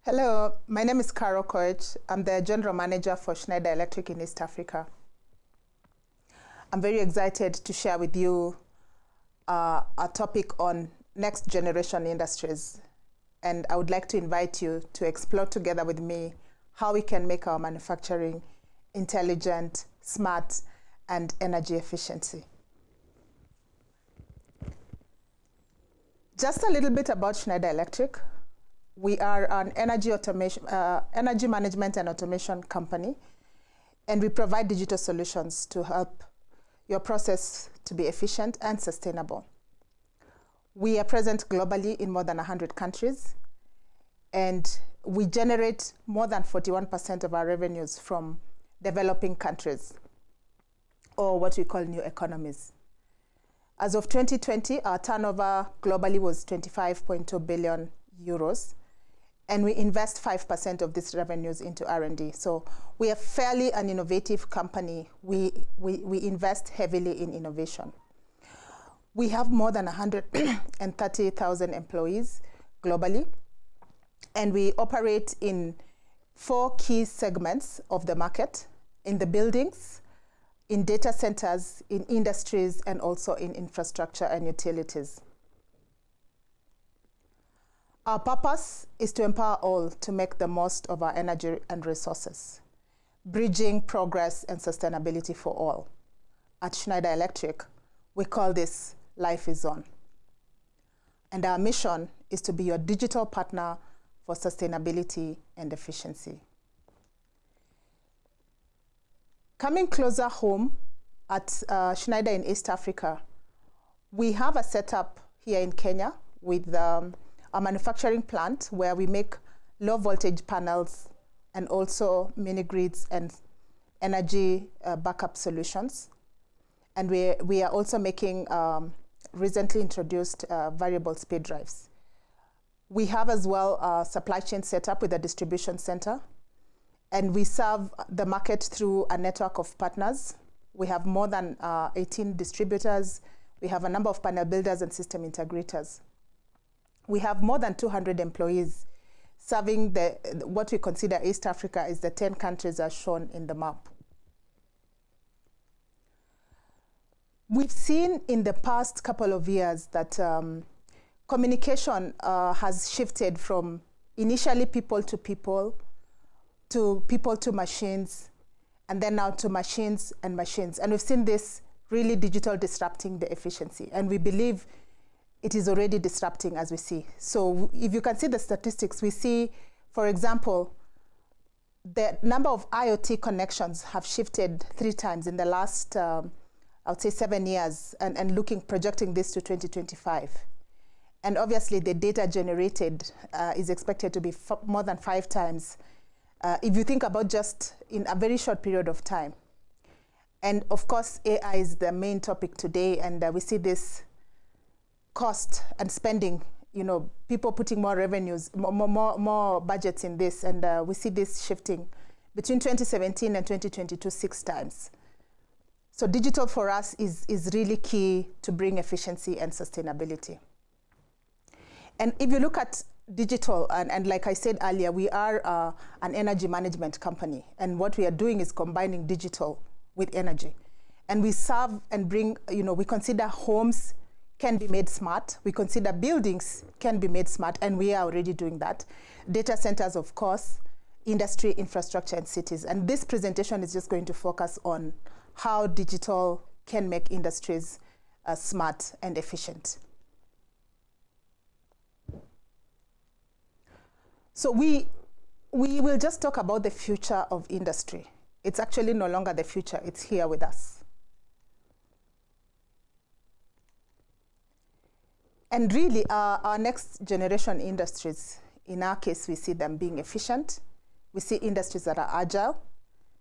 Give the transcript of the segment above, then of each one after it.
Hello, my name is Koech. I'm the General Manager for Schneider Electric in East Africa. I'm very excited to share with you a topic on next generation industries. And I would like to invite you to explore together with me how we can make our manufacturing intelligent, smart, and energy efficiency. Just a little bit about Schneider Electric. We are an energy management and automation company, and we provide digital solutions to help your process to be efficient and sustainable. We are present globally in more than 100 countries, and we generate more than 41% of our revenues from developing countries, or what we call new economies. As of 2020, our turnover globally was 25.2 billion euros. And we invest 5% of these revenues into R&D. So we are fairly an innovative company. We invest heavily in innovation. We have more than 130,000 employees globally. And we operate in 4 key segments of the market: in the buildings, in data centers, in industries, and also in infrastructure and utilities. Our purpose is to empower all to make the most of our energy and resources, bridging progress and sustainability for all. At Schneider Electric, we call this Life is On. And our mission is to be your digital partner for sustainability and efficiency. Coming closer home at Schneider in East Africa, we have a setup here in Kenya with a manufacturing plant where we make low voltage panels and also mini grids and energy backup solutions. And we are also making recently introduced variable speed drives. We have as well a supply chain setup with a distribution center, and we serve the market through a network of partners. We have more than 18 distributors. We have a number of panel builders and system integrators. We have more than 200 employees serving what we consider East Africa is the 10 countries as shown in the map. We've seen in the past couple of years that communication has shifted from initially people to machines, and then now to machines and machines. And we've seen this really digital disrupting the efficiency. And we believe it is already disrupting, as we see. So if you can see the statistics, we see, for example, the number of IoT connections have shifted 3 times in the last, I would say 7 years, and projecting this to 2025. And obviously the data generated is expected to be more than 5 times, if you think about just in a very short period of time. And of course, AI is the main topic today, and we see this cost and spending, people putting more revenues, more budgets in this, and we see this shifting between 2017 and 2022 6 times. So digital for us is really key to bring efficiency and sustainability. And if you look at digital, and like I said earlier, we are an energy management company, and what we are doing is combining digital with energy. And we serve and bring, we consider homes can be made smart. We consider buildings can be made smart, and we are already doing that. Data centers, of course, industry, infrastructure, and cities. And this presentation is just going to focus on how digital can make industries smart and efficient. So we will just talk about the future of industry. It's actually no longer the future, it's here with us. And really, our next generation industries, in our case, we see them being efficient. We see industries that are agile,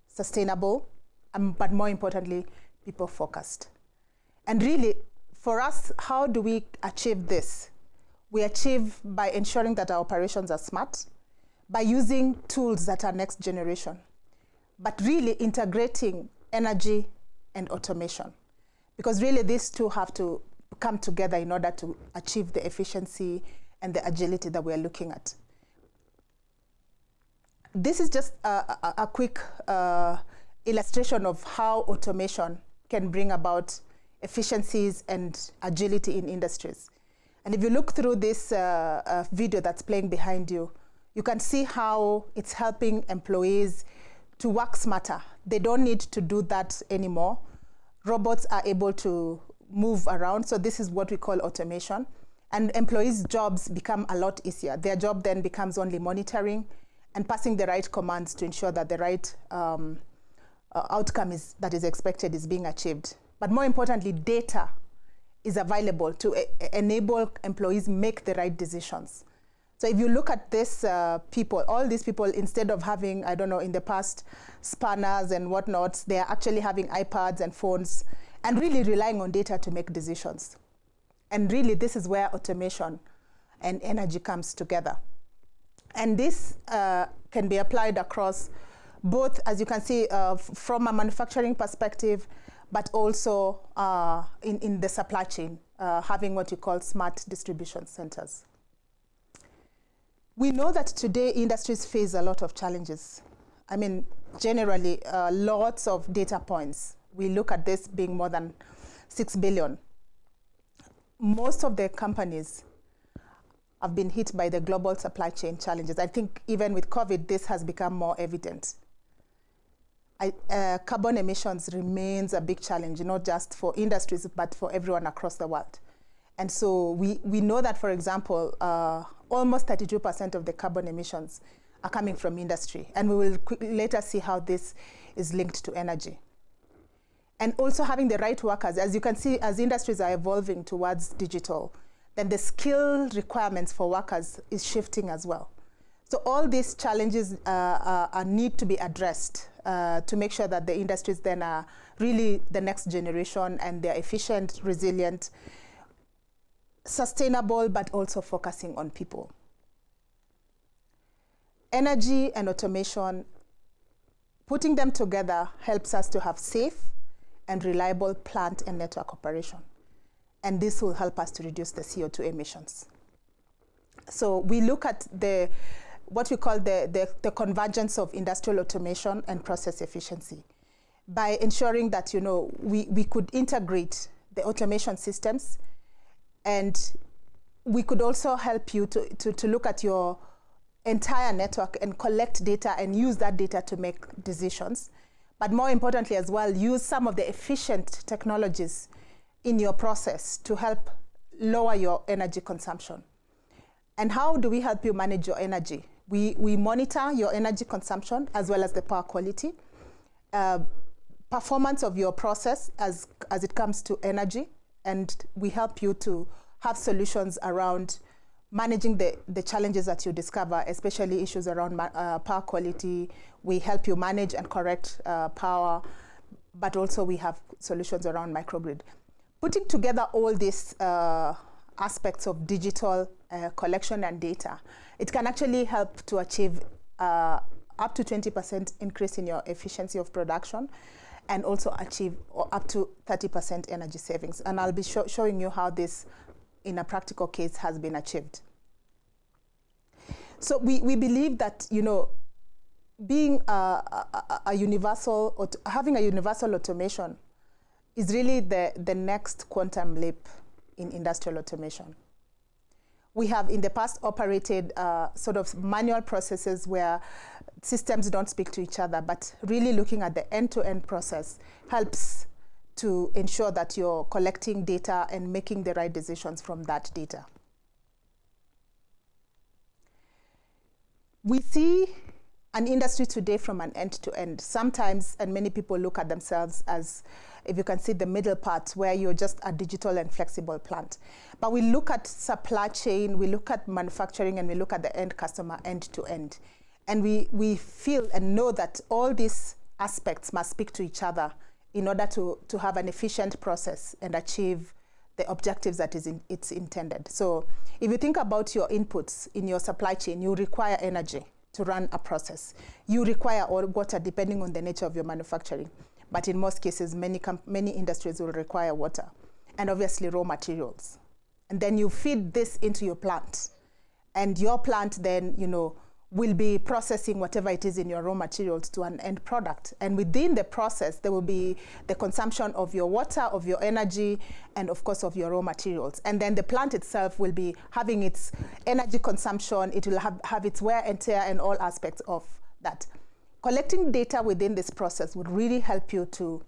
sustainable, but more importantly, people-focused. And really, for us, how do we achieve this? We achieve by ensuring that our operations are smart, by using tools that are next generation, but really integrating energy and automation. Because really, these two have to come together in order to achieve the efficiency and the agility that we are looking at. this is just a quick illustration of how automation can bring about efficiencies and agility in industries. And if you look through this video that's playing behind you, you can see how it's helping employees to work smarter. They don't need to do that anymore. Robots are able to move around. So this is what we call automation. And employees' jobs become a lot easier. Their job then becomes only monitoring and passing the right commands to ensure that the right outcome that is expected is being achieved. But more importantly, data is available to enable employees make the right decisions. So if you look at this people, all these people, instead of having, I don't know, in the past, spanners and whatnot, they are actually having iPads and phones and really relying on data to make decisions. And really, this is where automation and energy comes together. And this can be applied across both, as you can see, from a manufacturing perspective, but also in the supply chain, having what you call smart distribution centers. We know that today industries face a lot of challenges. I mean, generally, lots of data points. We look at this being more than 6 billion. Most of the companies have been hit by the global supply chain challenges. I think even with COVID, this has become more evident. Carbon emissions remains a big challenge, not just for industries, but for everyone across the world. And so we know that, for example, almost 32% of the carbon emissions are coming from industry. And we will later see how this is linked to energy. And also having the right workers. As you can see, as industries are evolving towards digital, then the skill requirements for workers is shifting as well. So all these challenges need to be addressed to make sure that the industries then are really the next generation and they're efficient, resilient, sustainable, but also focusing on people. Energy and automation, putting them together helps us to have safe and reliable plant and network operation. And this will help us to reduce the CO2 emissions. So we look at what we call the convergence of industrial automation and process efficiency by ensuring that, we could integrate the automation systems, and we could also help you to look at your entire network and collect data and use that data to make decisions. But more importantly as well, use some of the efficient technologies in your process to help lower your energy consumption. And how do we help you manage your energy? We monitor your energy consumption as well as the power quality, performance of your process as it comes to energy, and we help you to have solutions around managing the challenges that you discover, especially issues around power quality. We help you manage and correct power, but also we have solutions around microgrid. Putting together all these aspects of digital collection and data, it can actually help to achieve up to 20% increase in your efficiency of production, and also achieve up to 30% energy savings. And I'll be showing you how this, in a practical case, has been achieved. So we believe that, being a universal, or having a universal automation is really the next quantum leap in industrial automation. We have in the past operated sort of manual processes where systems don't speak to each other, but really looking at the end-to-end process helps to ensure that you're collecting data and making the right decisions from that data. We see an industry today from an end-to-end. Sometimes, and many people look at themselves as, if you can see the middle part, where you're just a digital and flexible plant. But we look at supply chain, we look at manufacturing, and we look at the end customer end-to-end. And we feel and know that all these aspects must speak to each other in order to have an efficient process and achieve the objectives that it's intended. So if you think about your inputs in your supply chain, you require energy to run a process. You require water depending on the nature of your manufacturing. But in most cases, many industries will require water, and obviously raw materials. And then you feed this into your plant. And your plant then, will be processing whatever it is in your raw materials to an end product. And within the process, there will be the consumption of your water, of your energy, and of course of your raw materials. And then the plant itself will be having its energy consumption, it will have its wear and tear and all aspects of that. Collecting data within this process would really help you to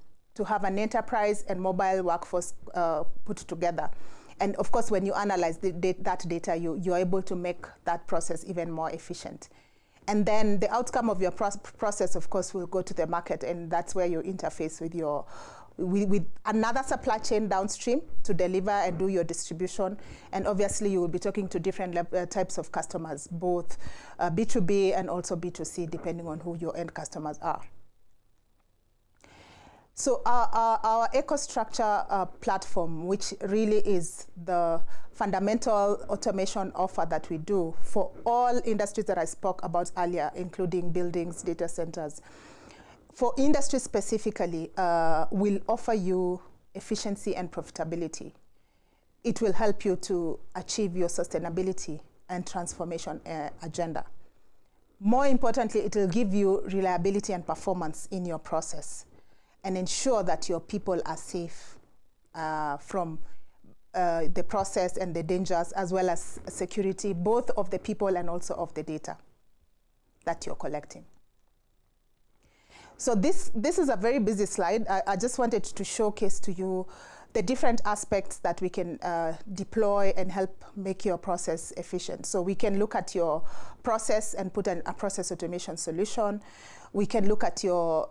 have an enterprise and mobile workforce put together. And of course, when you analyze that data, you're able to make that process even more efficient. And then the outcome of your process, of course, will go to the market, and that's where you interface with another supply chain downstream to deliver and do your distribution. And obviously, you will be talking to different types of customers, both B2B and also B2C, depending on who your end customers are. So our Ecostructure platform, which really is the fundamental automation offer that we do for all industries that I spoke about earlier, including buildings, data centers. For industry specifically, will offer you efficiency and profitability. It will help you to achieve your sustainability and transformation agenda. More importantly, it will give you reliability and performance in your process, and ensure that your people are safe from the process and the dangers, as well as security, both of the people and also of the data that you're collecting. So this is a very busy slide. I just wanted to showcase to you the different aspects that we can deploy and help make your process efficient. So we can look at your process and put a process automation solution. We can look at your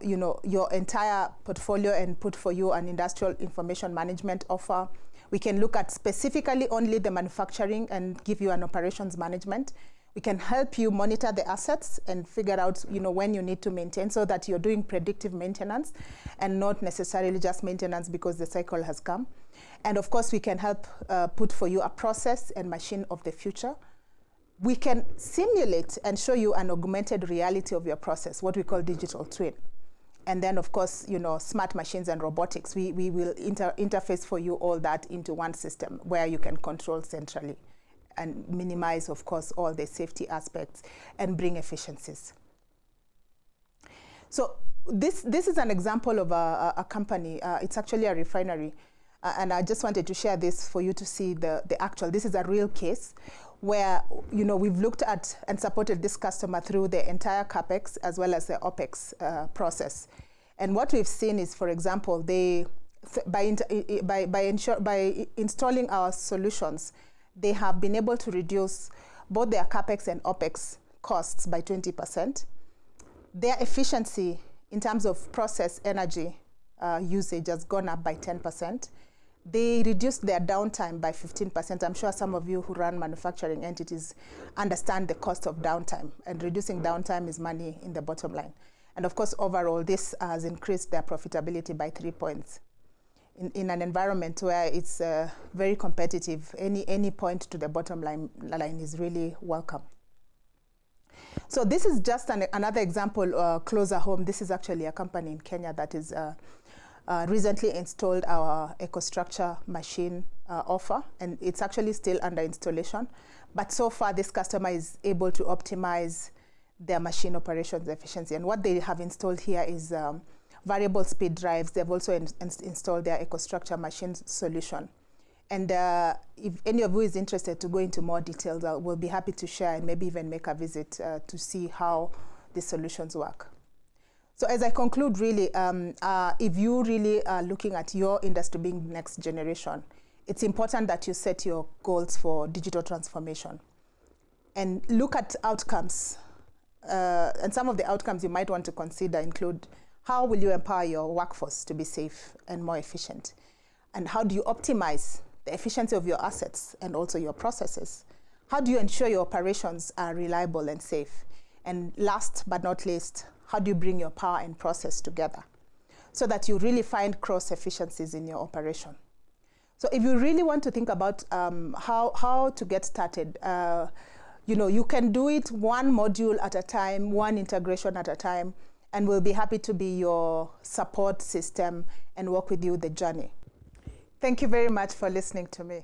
entire portfolio and put for you an industrial information management offer. We can look at specifically only the manufacturing and give you an operations management. We can help you monitor the assets and figure out when you need to maintain, so that you're doing predictive maintenance and not necessarily just maintenance because the cycle has come. And of course, we can help put for you a process and machine of the future. We can simulate and show you an augmented reality of your process, what we call digital twin. And then, of course, smart machines and robotics. We will interface for you all that into one system where you can control centrally and minimize, of course, all the safety aspects and bring efficiencies. So this is an example of a company. It's actually a refinery. And I just wanted to share this for you to see the actual. This is a real case where we've looked at and supported this customer through the entire CapEx as well as the OpEx process. And what we've seen is, for example, by installing our solutions, they have been able to reduce both their CapEx and OpEx costs by 20%. Their efficiency in terms of process energy usage has gone up by 10%. They reduced their downtime by 15%. I'm sure some of you who run manufacturing entities understand the cost of downtime, and reducing downtime is money in the bottom line. And of course, overall, this has increased their profitability by 3 points. In an environment where it's very competitive, any point to the bottom line is really welcome. So this is just another example closer home. This is actually a company in Kenya that is recently installed our Ecostructure machine offer, and it's actually still under installation. But so far, this customer is able to optimize their machine operations efficiency. And what they have installed here is variable speed drives. They've also installed their Ecostructure machine solution. And if any of you is interested to go into more details, we'll be happy to share and maybe even make a visit to see how the solutions work. So as I conclude, really, if you really are looking at your industry being next generation, it's important that you set your goals for digital transformation and look at outcomes. And some of the outcomes you might want to consider include: how will you empower your workforce to be safe and more efficient? And how do you optimize the efficiency of your assets and also your processes? How do you ensure your operations are reliable and safe? And last but not least, how do you bring your power and process together so that you really find cross efficiencies in your operation? So if you really want to think about how to get started, you can do it one module at a time, one integration at a time, and we'll be happy to be your support system and work with you the journey. Thank you very much for listening to me.